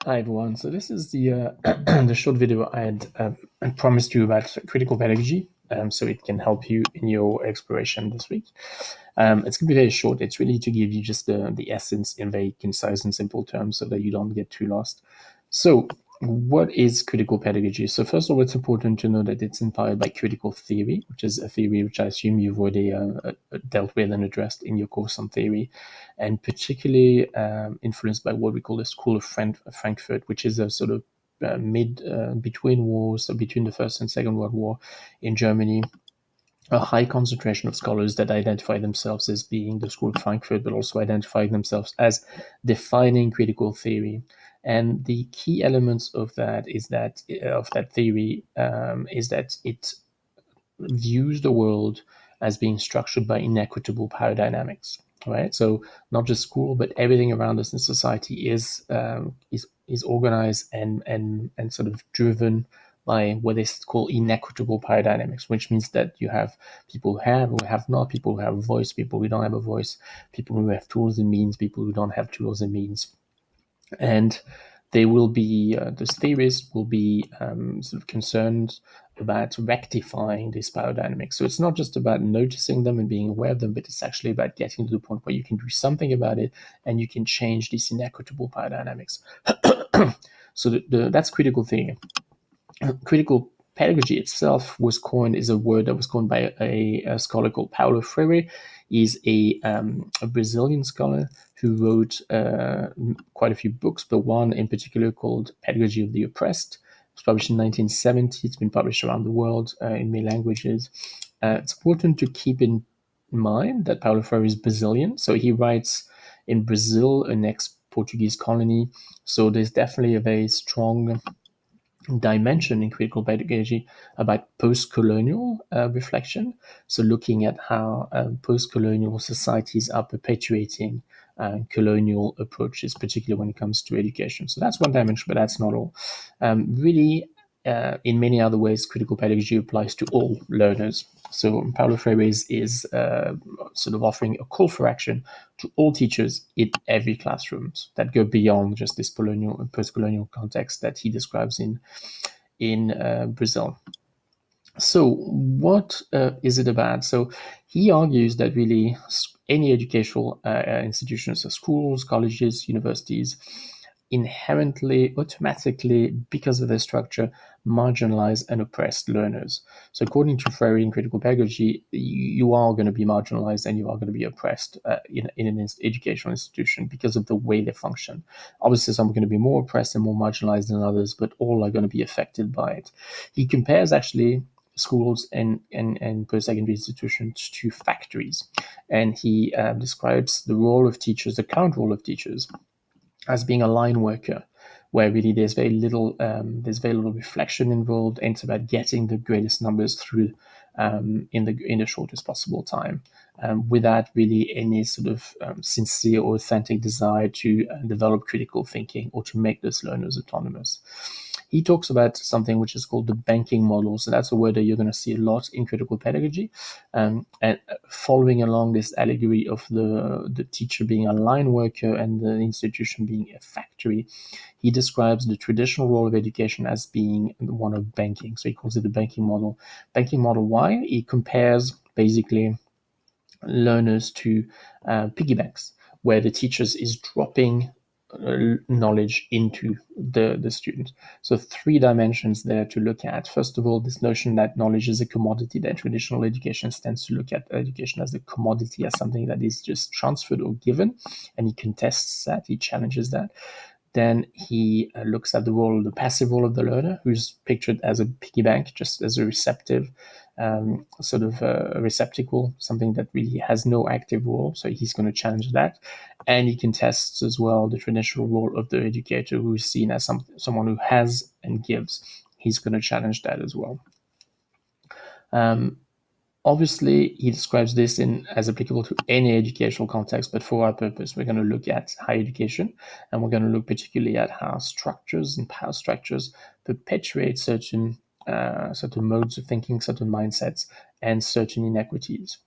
Hi everyone. So this is the the short video I promised you about critical pedagogy. So it can help you in your exploration this week. It's gonna be very short. It's really to give you just the essence in very concise and simple terms, so that you don't get too lost. So what is critical pedagogy? So first of all, it's important to know that it's inspired by critical theory, which is a theory which I assume you've already dealt with and addressed in your course on theory, and particularly influenced by what we call the School of Frankfurt, which is a sort of mid between wars, so between the First and Second World War in Germany, a high concentration of scholars that identify themselves as being the School of Frankfurt, but also identifying themselves as defining critical theory. And the key elements of that theory is that it views the world as being structured by inequitable power dynamics. Right, so not just school, but everything around us in society is organized and sort of driven by what is called inequitable power dynamics, which means that you have people who have not, people who have a voice, people who don't have a voice, people who have tools and means, people who don't have tools and means, and they will be the theorists will be sort of concerned about rectifying these power dynamics. So it's not just about noticing them and being aware of them, but it's actually about getting to the point where you can do something about it and you can change these inequitable power dynamics. So that's critical thinking. Critical pedagogy itself is a word that was coined by a scholar called Paulo Freire. He's a Brazilian scholar who wrote quite a few books, but one in particular called Pedagogy of the Oppressed. It was published in 1970. It's been published around the world in many languages. It's important to keep in mind that Paulo Freire is Brazilian, so he writes in Brazil, an ex-Portuguese colony. So there's definitely a very strong dimension in critical pedagogy about post-colonial reflection. So looking at how post-colonial societies are perpetuating colonial approaches, particularly when it comes to education. So that's one dimension, but that's not all. Really, in many other ways, critical pedagogy applies to all learners. So Paulo Freire is sort of offering a call for action to all teachers in every classroom that go beyond just this post-colonial context that he describes in Brazil. So, what is it about? So, he argues that really any educational institutions, so schools, colleges, universities, inherently, automatically, because of their structure, marginalize and oppress learners. So, according to Freire in critical pedagogy, you are going to be marginalized and you are going to be oppressed in an educational institution because of the way they function. Obviously, some are going to be more oppressed and more marginalized than others, but all are going to be affected by it. He compares actually schools and post-secondary institutions to factories. And he describes the role of teachers, the current role of teachers, as being a line worker, where really there's very little reflection involved, and it's about getting the greatest numbers through in the shortest possible time, without really any sort of sincere or authentic desire to develop critical thinking or to make those learners autonomous. He talks about something which is called the banking model. So that's a word that you're going to see a lot in critical pedagogy. And following along this allegory of the teacher being a line worker and the institution being a factory, he describes the traditional role of education as being one of banking. So he calls it the banking model. Banking model, why? He compares basically learners to piggy banks, where the teachers is dropping knowledge into the student. So three dimensions there to look at. First of all, this notion that knowledge is a commodity, that traditional education tends to look at education as a commodity, as something that is just transferred or given, and he contests that, he challenges that. Then he looks at the role, the passive role of the learner, who's pictured as a piggy bank, just as a receptive, sort of a receptacle, something that really has no active role. So he's going to challenge that. And he contests as well the traditional role of the educator, who is seen as someone who has and gives. He's going to challenge that as well. Um, Obviously, he describes this as applicable to any educational context, but for our purpose, we're going to look at higher education, and we're going to look particularly at how structures and power structures perpetuate certain modes of thinking, certain mindsets, and certain inequities.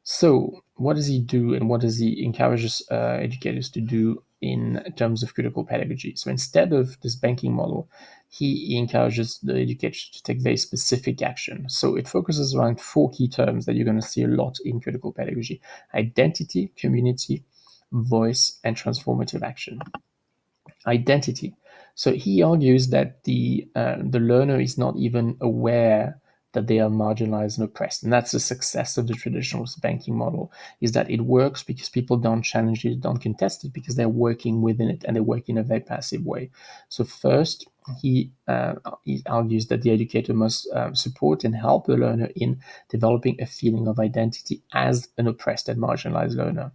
So, what does he do, and what does he encourages educators to do in terms of critical pedagogy? So, instead of this banking model, he encourages the educators to take very specific action. So, it focuses around four key terms that you're going to see a lot in critical pedagogy: identity, community, voice, and transformative action. Identity. So he argues that the learner is not even aware that they are marginalized and oppressed, and that's the success of the traditional banking model. Is that it works because people don't challenge it, don't contest it, because they're working within it and they work in a very passive way. So first, he argues that the educator must support and help the learner in developing a feeling of identity as an oppressed and marginalized learner.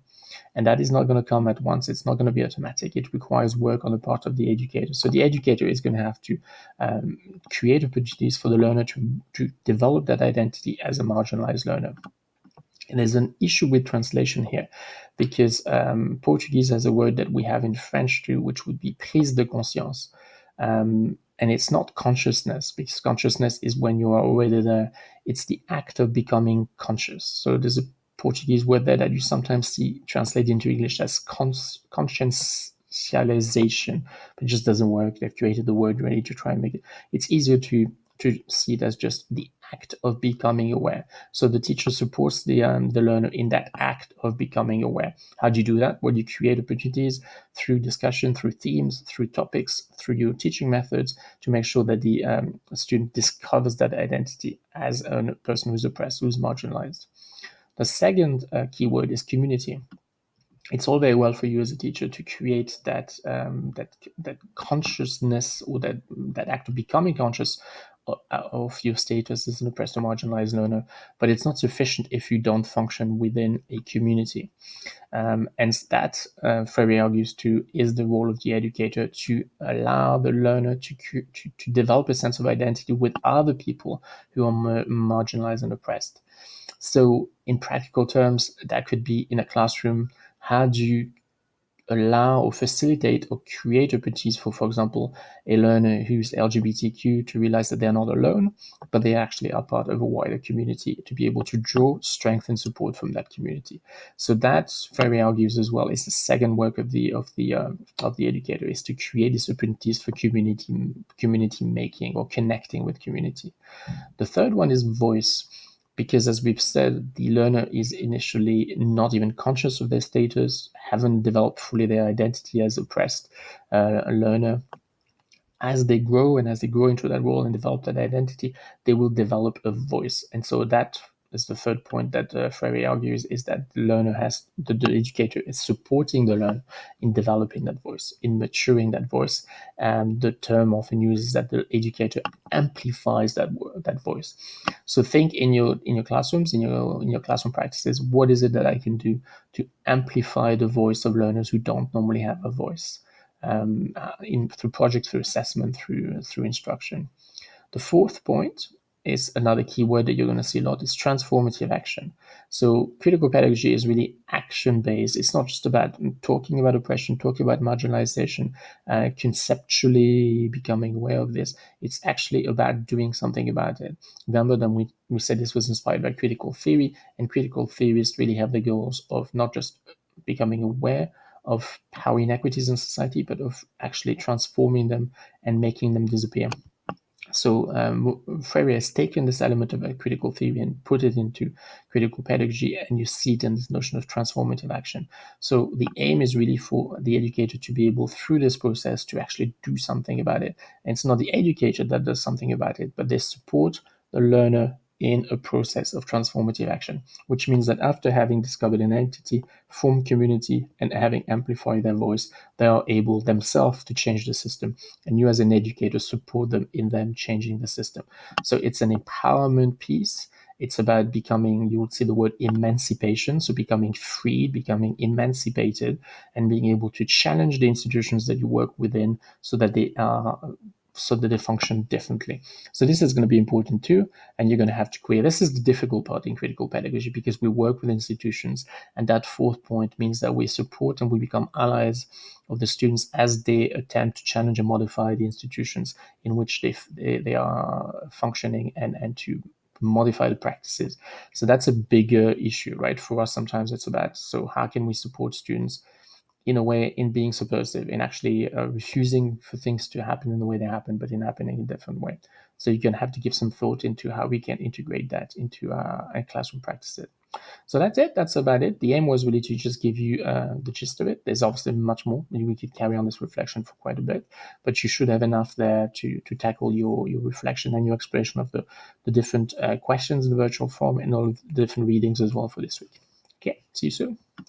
And that is not going to come at once. It's not going to be automatic. It requires work on the part of the educator. So the educator is going to have to create opportunities for the learner to develop that identity as a marginalized learner. And there's an issue with translation here, because Portuguese has a word that we have in French too, which would be prise de conscience. And it's not consciousness, because consciousness is when you are already there. It's the act of becoming conscious. So there's a Portuguese word there that you sometimes see translated into English as conscientialization, but it just doesn't work. They've created the word ready to try and make it. It's easier to see it as just the act of becoming aware. So the teacher supports the learner in that act of becoming aware. How do you do that? Well, you create opportunities through discussion, through themes, through topics, through your teaching methods, to make sure that the student discovers that identity as a person who's oppressed, who's marginalized. The second keyword is community. It's all very well for you as a teacher to create that consciousness, or that act of becoming conscious of your status as an oppressed or marginalized learner, but it's not sufficient if you don't function within a community. And that, Freire argues too, is the role of the educator, to allow the learner to develop a sense of identity with other people who are marginalized and oppressed. So, in practical terms, that could be in a classroom. How do you allow or facilitate or create opportunities for example, a learner who's LGBTQ to realize that they're not alone, but they actually are part of a wider community, to be able to draw strength and support from that community. So that, Freire argues as well, is the second work of the educator, is to create these opportunities for community making or connecting with community. The third one is voice, because as we've said, the learner is initially not even conscious of their status, haven't developed fully their identity as oppressed learner. As they grow, and as they grow into that role and develop that identity, they will develop a voice. And so that is the third point that Freire argues, is that the learner has, the educator is supporting the learner in developing that voice, in maturing that voice. And the term often used is that the educator amplifies that voice. So think in your classrooms, in your classroom practices, what is it that I can do to amplify the voice of learners who don't normally have a voice? Through projects, through assessment, through instruction. The fourth point is another key word that you're going to see a lot, is transformative action. So critical pedagogy is really action-based. It's not just about talking about oppression, talking about marginalization, conceptually becoming aware of this. It's actually about doing something about it. Remember that we said this was inspired by critical theory, and critical theorists really have the goals of not just becoming aware of power inequities in society, but of actually transforming them and making them disappear. So Freire has taken this element of a critical theory and put it into critical pedagogy, and you see it in this notion of transformative action. So the aim is really for the educator to be able, through this process, to actually do something about it. And it's not the educator that does something about it, but they support the learner in a process of transformative action, which means that after having discovered an entity, formed community, and having amplified their voice, they are able themselves to change the system. And you, as an educator, support them in them changing the system. So it's an empowerment piece. It's about becoming, you would see the word emancipation, so becoming free, becoming emancipated, and being able to challenge the institutions that you work within, so that they function differently. So this is going to be important too, and you're going to have to create. This is the difficult part in critical pedagogy, because we work with institutions, and that fourth point means that we support and we become allies of the students as they attempt to challenge and modify the institutions in which they are functioning, and to modify the practices. So that's a bigger issue, right? For us, sometimes it's about, so how can we support students in a way in being subversive, in actually refusing for things to happen in the way they happen, but in happening in a different way. So you're going to have to give some thought into how we can integrate that into our classroom practices. So that's it. That's about it. The aim was really to just give you the gist of it. There's obviously much more. We could carry on this reflection for quite a bit, but you should have enough there to tackle your reflection and your exploration of the different questions in the virtual form and all of the different readings as well for this week. Okay, see you soon.